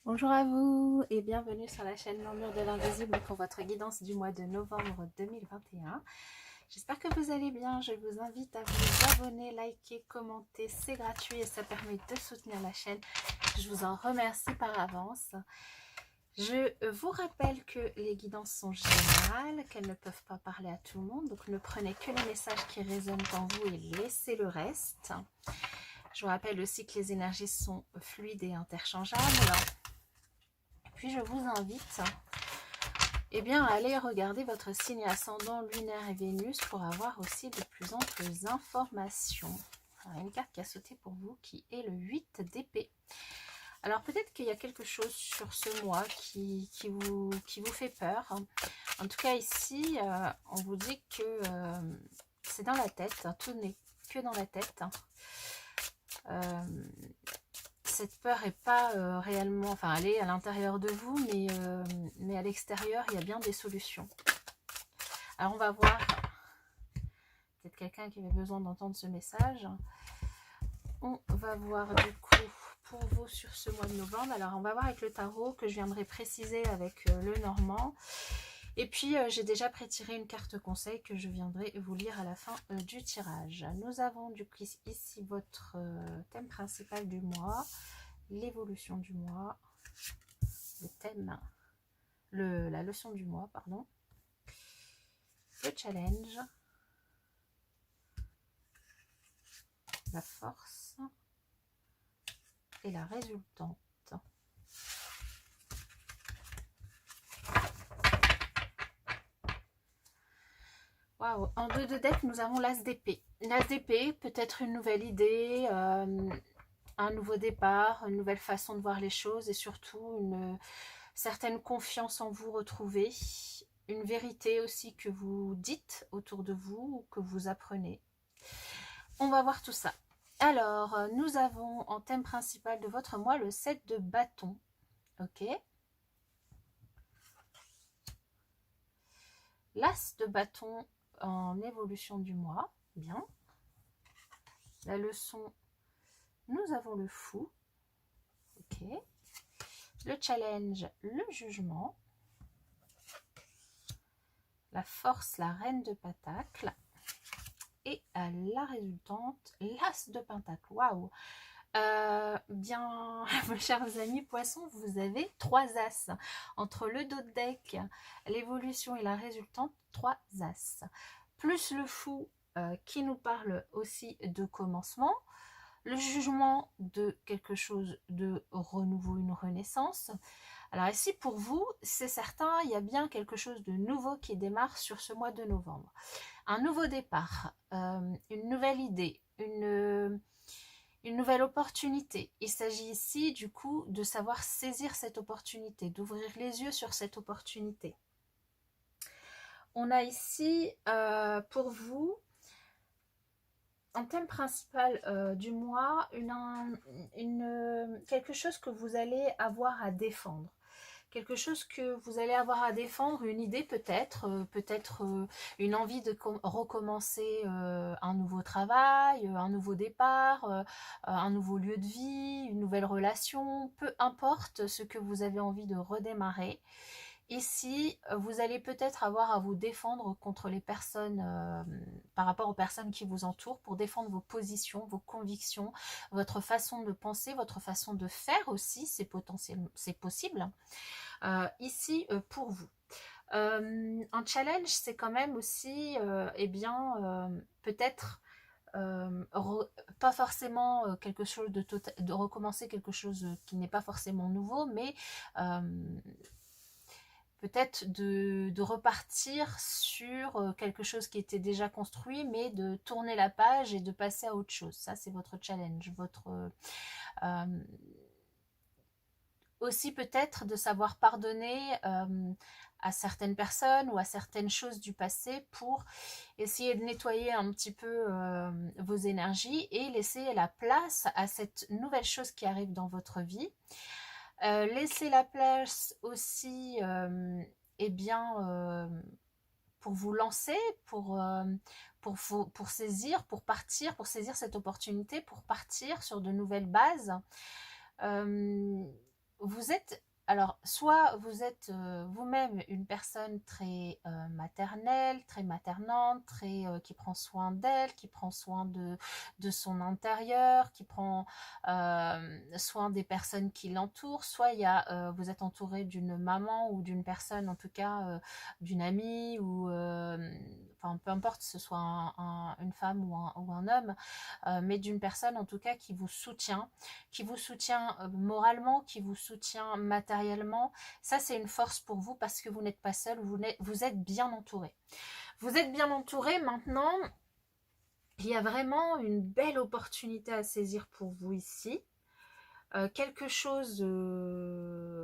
Bonjour à vous et bienvenue sur la chaîne Murmure de l'Invisible pour votre guidance du mois de novembre 2021. J'espère que vous allez bien. Je vous invite à vous abonner, liker, commenter. C'est gratuit et ça permet de soutenir la chaîne. Je vous en remercie par avance. Je vous rappelle que les guidances sont générales, qu'elles ne peuvent pas parler à tout le monde. Donc ne prenez que les messages qui résonnent en vous et laissez le reste. Je vous rappelle aussi que les énergies sont fluides et interchangeables. Puis je vous invite à aller regarder votre signe ascendant lunaire et Vénus pour avoir aussi de plus amples informations. Alors, une carte qui a sauté pour vous qui est le 8 d'épée. Alors peut-être qu'il y a quelque chose sur ce mois qui vous fait peur. En tout cas ici, on vous dit que c'est dans la tête, tout n'est que dans la tête. Cette peur n'est pas réellement, enfin elle est à l'intérieur de vous, mais à l'extérieur, il y a bien des solutions. Alors on va voir, peut-être quelqu'un qui avait besoin d'entendre ce message. On va voir du coup pour vous sur ce mois de novembre. Alors on va voir avec le tarot que je viendrai préciser avec le normand. Et puis j'ai déjà prétiré une carte conseil que je viendrai vous lire à la fin du tirage. Nous avons du coup ici votre thème principal du mois, l'évolution du mois, le thème, la leçon du mois, pardon, le challenge, la force et la résultante. Waouh, en 2 de deck, nous avons l'as d'épée. L'as d'épée, peut-être une nouvelle idée, un nouveau départ, une nouvelle façon de voir les choses et surtout une certaine confiance en vous retrouvée, une vérité aussi que vous dites autour de vous ou que vous apprenez. On va voir tout ça. Alors, nous avons en thème principal de votre mois le 7 de bâton. Ok. L'as de bâton en évolution du mois. Bien. La leçon, nous avons le fou. Ok. Le challenge, le jugement. La force, la reine de pentacle. Et la résultante, l'as de pentacle. Waouh! Bien, mes chers amis poissons, vous avez 3 as. Entre le dos de deck, l'évolution et la résultante, 3 as. Plus le fou qui nous parle aussi de commencement, le jugement de quelque chose de renouveau, une renaissance. Alors ici, pour vous, c'est certain, il y a bien quelque chose de nouveau qui démarre sur ce mois de novembre. Un nouveau départ, une nouvelle idée, une nouvelle opportunité. Il s'agit ici, du coup, de savoir saisir cette opportunité, d'ouvrir les yeux sur cette opportunité. On a ici, pour vous, en thème principal du mois, quelque chose que vous allez avoir à défendre. Quelque chose que vous allez avoir à défendre, une idée peut-être une envie de recommencer un nouveau travail, un nouveau départ, un nouveau lieu de vie, une nouvelle relation, peu importe ce que vous avez envie de redémarrer. Ici, vous allez peut-être avoir à vous défendre contre les personnes, par rapport aux personnes qui vous entourent, pour défendre vos positions, vos convictions, votre façon de penser, votre façon de faire aussi, c'est possible. Ici, pour vous. Un challenge, c'est quand même aussi, peut-être pas forcément quelque chose de recommencer quelque chose qui n'est pas forcément nouveau, mais peut-être de repartir sur quelque chose qui était déjà construit, mais de tourner la page et de passer à autre chose. Ça, c'est votre challenge, aussi peut-être de savoir pardonner à certaines personnes ou à certaines choses du passé pour essayer de nettoyer un petit peu vos énergies et laisser la place à cette nouvelle chose qui arrive dans votre vie. Laisser la place aussi pour vous lancer, pour saisir, pour partir, pour saisir cette opportunité, pour partir sur de nouvelles bases. vous êtes, alors, soit vous êtes vous-même une personne très maternelle, très maternante, très, qui prend soin d'elle, qui prend soin de son intérieur, qui prend soin des personnes qui l'entourent, soit vous êtes entouré d'une maman ou d'une personne, en tout cas d'une amie, ou enfin peu importe, que ce soit une femme ou un homme, mais d'une personne en tout cas qui vous soutient moralement, qui vous soutient matériellement. Ça, c'est une force pour vous parce que vous n'êtes pas seul, vous êtes bien entouré. Vous êtes bien entouré. Maintenant, il y a vraiment une belle opportunité à saisir pour vous ici. Quelque chose,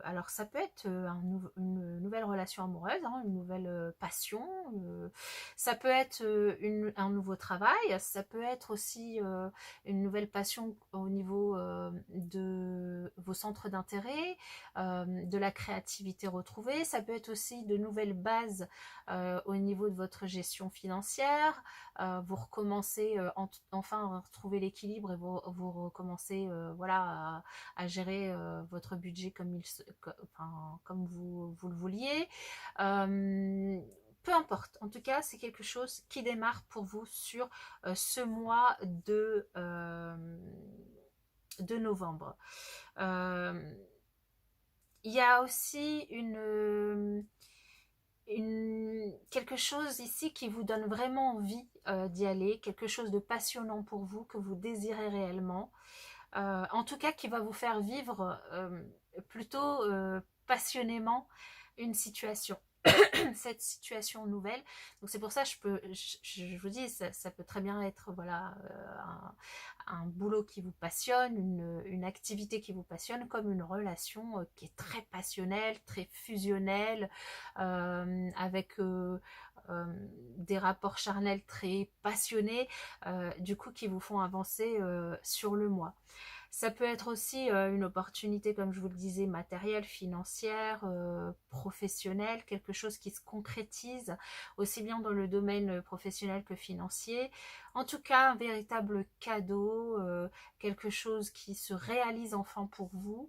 alors ça peut être une nouvelle relation amoureuse, hein, une nouvelle passion, ça peut être un nouveau travail, ça peut être aussi une nouvelle passion au niveau de vos centres d'intérêt, de la créativité retrouvée, ça peut être aussi de nouvelles bases au niveau de votre gestion financière, vous recommencez enfin à retrouver l'équilibre et vous recommencez voilà à gérer votre budget comme vous le vouliez. Peu importe, en tout cas, c'est quelque chose qui démarre pour vous sur ce mois de novembre. Il y a aussi quelque chose ici qui vous donne vraiment envie d'y aller, quelque chose de passionnant pour vous, que vous désirez réellement. En tout cas qui va vous faire vivre plutôt passionnément une situation. Cette situation nouvelle. Donc c'est pour ça je vous dis, ça peut très bien être voilà un boulot qui vous passionne, une activité qui vous passionne, comme une relation qui est très passionnelle, très fusionnelle, avec des rapports charnels très passionnés, du coup qui vous font avancer sur le mois. Ça peut être aussi une opportunité, comme je vous le disais, matérielle, financière, professionnelle, quelque chose qui se concrétise aussi bien dans le domaine professionnel que financier. En tout cas, un véritable cadeau, quelque chose qui se réalise enfin pour vous.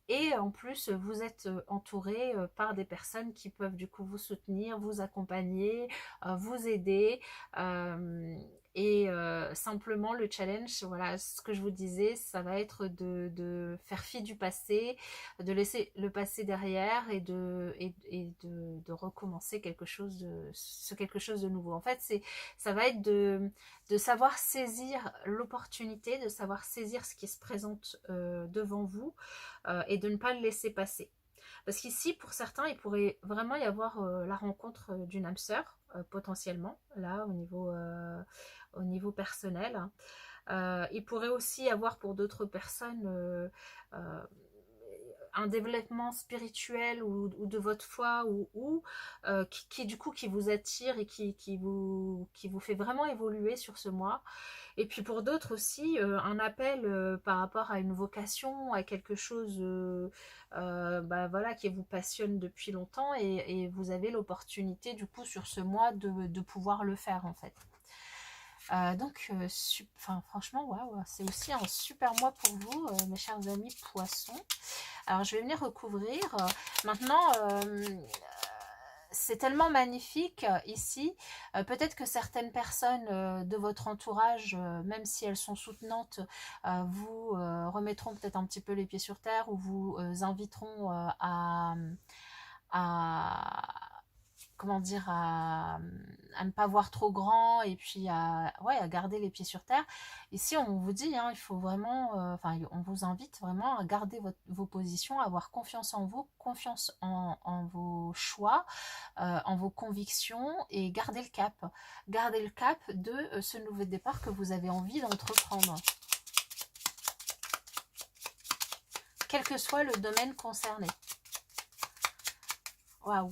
Et en plus, vous êtes entouré par des personnes qui peuvent du coup vous soutenir, vous accompagner, vous aider. Et simplement le challenge, voilà, ce que je vous disais, ça va être de faire fi du passé, de laisser le passé derrière et de recommencer quelque chose de nouveau. En fait, ça va être de savoir saisir l'opportunité, de savoir saisir ce qui se présente devant vous et de ne pas le laisser passer. Parce qu'ici, pour certains, il pourrait vraiment y avoir la rencontre d'une âme sœur, potentiellement, là, au niveau personnel. Il pourrait aussi y avoir pour d'autres personnes un développement spirituel ou de votre foi qui du coup qui vous attire et qui vous fait vraiment évoluer sur ce mois. Et puis pour d'autres aussi un appel par rapport à une vocation, à quelque chose voilà, qui vous passionne depuis longtemps et vous avez l'opportunité du coup sur ce mois de pouvoir le faire en fait. Donc, franchement, waouh, c'est aussi un super mois pour vous, mes chers amis poissons. Alors, je vais venir recouvrir. Maintenant, c'est tellement magnifique ici. Peut-être que certaines personnes de votre entourage, même si elles sont soutenantes, vous remettront peut-être un petit peu les pieds sur terre ou vous inviteront à comment dire, à ne pas voir trop grand et puis à garder les pieds sur terre. Ici, on vous dit, hein, il faut vraiment, on vous invite vraiment à garder vos positions, à avoir confiance en vous, confiance en vos choix, en vos convictions et garder le cap. Garder le cap de ce nouveau départ que vous avez envie d'entreprendre. Quel que soit le domaine concerné. Waouh!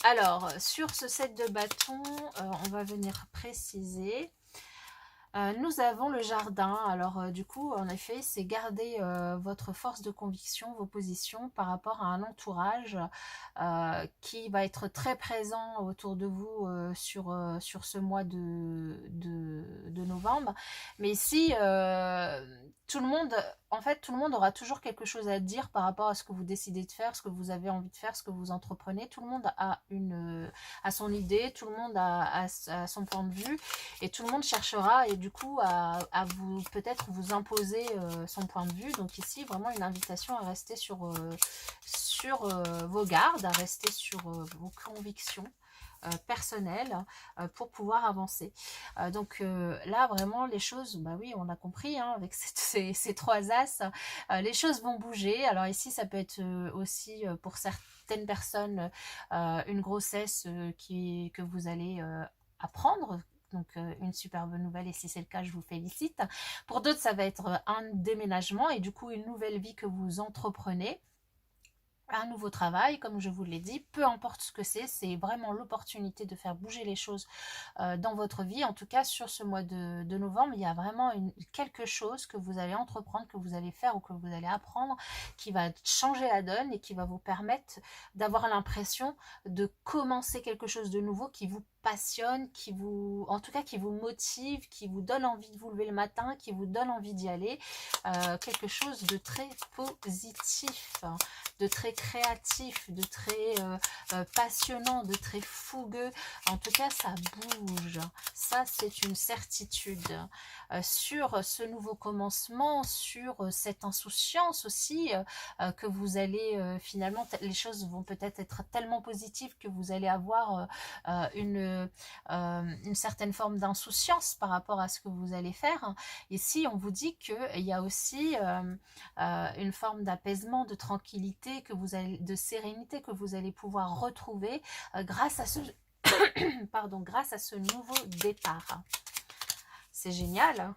Alors, sur ce set de bâtons, on va venir préciser. Nous avons le jardin. Alors, du coup, en effet, c'est garder votre force de conviction, vos positions par rapport à un entourage qui va être très présent autour de vous sur ce mois de novembre. Mais ici, tout le monde en fait, tout le monde aura toujours quelque chose à dire par rapport à ce que vous décidez de faire, ce que vous avez envie de faire, ce que vous entreprenez. Tout le monde a son idée, tout le monde a son point de vue, et tout le monde cherchera, et du coup, à vous peut-être vous imposer son point de vue. Donc ici, vraiment une invitation à rester sur vos gardes, à rester sur vos convictions personnelles pour pouvoir avancer. Donc là, vraiment, les choses, bah oui, on a compris, hein, avec ces trois as, les choses vont bouger. Alors ici, ça peut être aussi pour certaines personnes une grossesse que vous allez apprendre. Donc une superbe nouvelle, et si c'est le cas, je vous félicite. Pour d'autres, ça va être un déménagement et du coup une nouvelle vie que vous entreprenez. Un nouveau travail, comme je vous l'ai dit, peu importe ce que c'est vraiment l'opportunité de faire bouger les choses dans votre vie. En tout cas, sur ce mois de novembre, il y a vraiment quelque chose que vous allez entreprendre, que vous allez faire ou que vous allez apprendre, qui va changer la donne et qui va vous permettre d'avoir l'impression de commencer quelque chose de nouveau qui vous passionne, en tout cas qui vous motive, qui vous donne envie de vous lever le matin, qui vous donne envie d'y aller. Quelque chose de très positif, de très créatif, de très passionnant, de très fougueux. En tout cas, ça bouge. Ça, c'est une certitude. Sur ce nouveau commencement, sur cette insouciance aussi, que vous allez finalement, les choses vont peut-être être tellement positives que vous allez avoir une certaine forme d'insouciance par rapport à ce que vous allez faire. Ici, on vous dit qu'il y a aussi une forme d'apaisement, de tranquillité, de sérénité que vous allez pouvoir retrouver grâce à ce pardon, grâce à ce nouveau départ. C'est génial.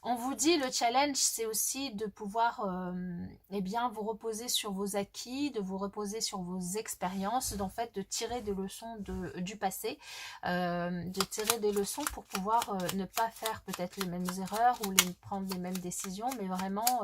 On vous dit, le challenge, c'est aussi de pouvoir eh bien, vous reposer sur vos acquis, de vous reposer sur vos expériences, d'en fait, de tirer des leçons du passé, de tirer des leçons pour pouvoir ne pas faire peut-être les mêmes erreurs ou prendre les mêmes décisions, mais vraiment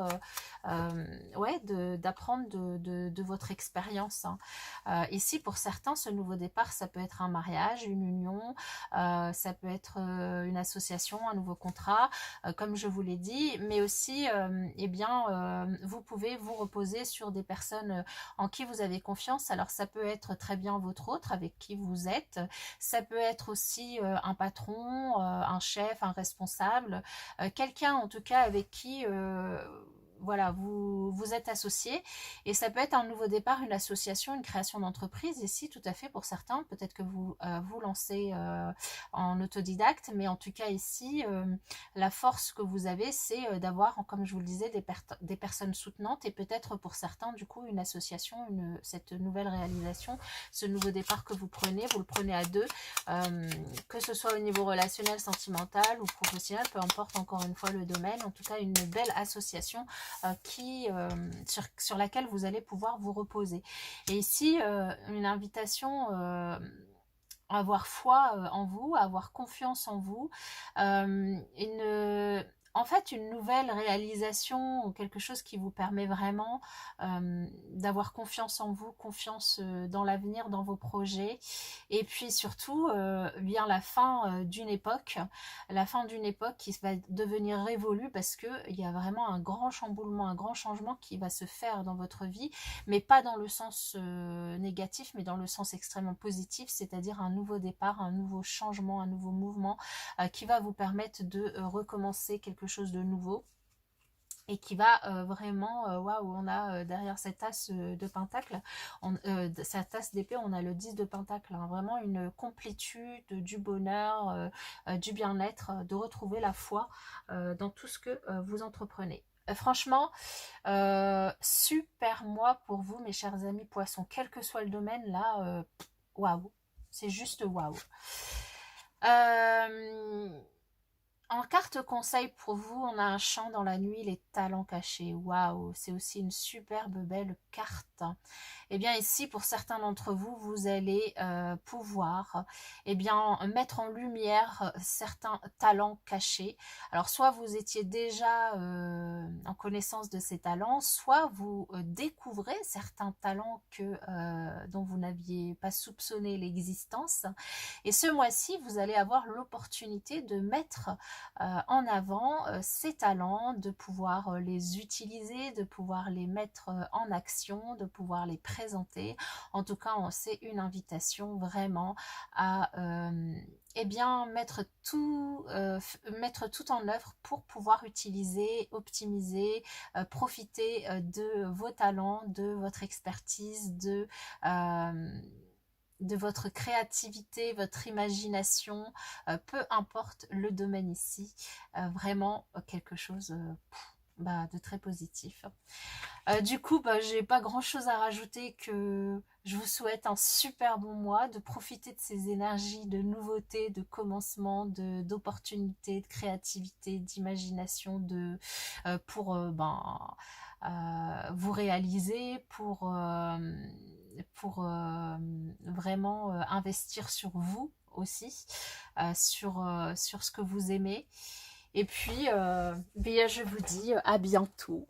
ouais, d'apprendre de votre expérience. Hein. Ici, pour certains, ce nouveau départ, ça peut être un mariage, une union, ça peut être une association, un nouveau contrat, comme je vous l'ai dit, mais aussi eh bien, vous pouvez vous reposer sur des personnes en qui vous avez confiance. Alors ça peut être très bien votre autre avec qui vous êtes, ça peut être aussi un patron, un chef, un responsable, quelqu'un en tout cas avec qui voilà, vous êtes associé, et ça peut être un nouveau départ, une association, une création d'entreprise. Ici, tout à fait, pour certains, peut-être que vous vous lancez en autodidacte, mais en tout cas ici, la force que vous avez, c'est d'avoir, comme je vous le disais, des personnes soutenantes, et peut-être pour certains, du coup, une association, cette nouvelle réalisation, ce nouveau départ que vous le prenez à deux, que ce soit au niveau relationnel, sentimental ou professionnel, peu importe encore une fois le domaine, en tout cas une belle association sur laquelle vous allez pouvoir vous reposer. Et ici, une invitation à avoir foi en vous, à avoir confiance en vous, en fait, une nouvelle réalisation, ou quelque chose qui vous permet vraiment d'avoir confiance en vous, confiance dans l'avenir, dans vos projets, et puis surtout, bien la fin d'une époque, qui va devenir révolue, parce que il y a vraiment un grand chamboulement, un grand changement qui va se faire dans votre vie, mais pas dans le sens négatif, mais dans le sens extrêmement positif, c'est-à-dire un nouveau départ, un nouveau changement, un nouveau mouvement qui va vous permettre de recommencer quelque chose de nouveau, et qui va vraiment, waouh, on a derrière cette tasse de pentacle, cette tasse d'épée, on a le 10 de pentacle, hein, vraiment une complétude, du bonheur, du bien-être, de retrouver la foi dans tout ce que vous entreprenez. Franchement, super mois pour vous, mes chers amis poissons, quel que soit le domaine, là, waouh, c'est juste waouh. En carte conseil pour vous, on a un chant dans la nuit, les talents cachés. Waouh, c'est aussi une superbe belle carte. Eh bien ici, pour certains d'entre vous, vous allez pouvoir bien, mettre en lumière certains talents cachés. Alors soit vous étiez déjà en connaissance de ces talents, soit vous découvrez certains talents dont vous n'aviez pas soupçonné l'existence. Et ce mois-ci, vous allez avoir l'opportunité de mettre en avant ces talents, de pouvoir les utiliser, de pouvoir les mettre en action, de pouvoir les présenter. En tout cas, c'est une invitation vraiment à eh bien, mettre tout en œuvre pour pouvoir utiliser, optimiser, profiter de vos talents, de votre expertise, de votre créativité, votre imagination, peu importe le domaine ici, vraiment quelque chose de très positif. Du coup, j'ai pas grand chose à rajouter, que je vous souhaite un super bon mois, de profiter de ces énergies de nouveauté, de commencement, d'opportunités, de créativité, d'imagination, pour vous réaliser, pour vraiment investir sur vous aussi, sur ce que vous aimez. Et puis, je vous dis à bientôt.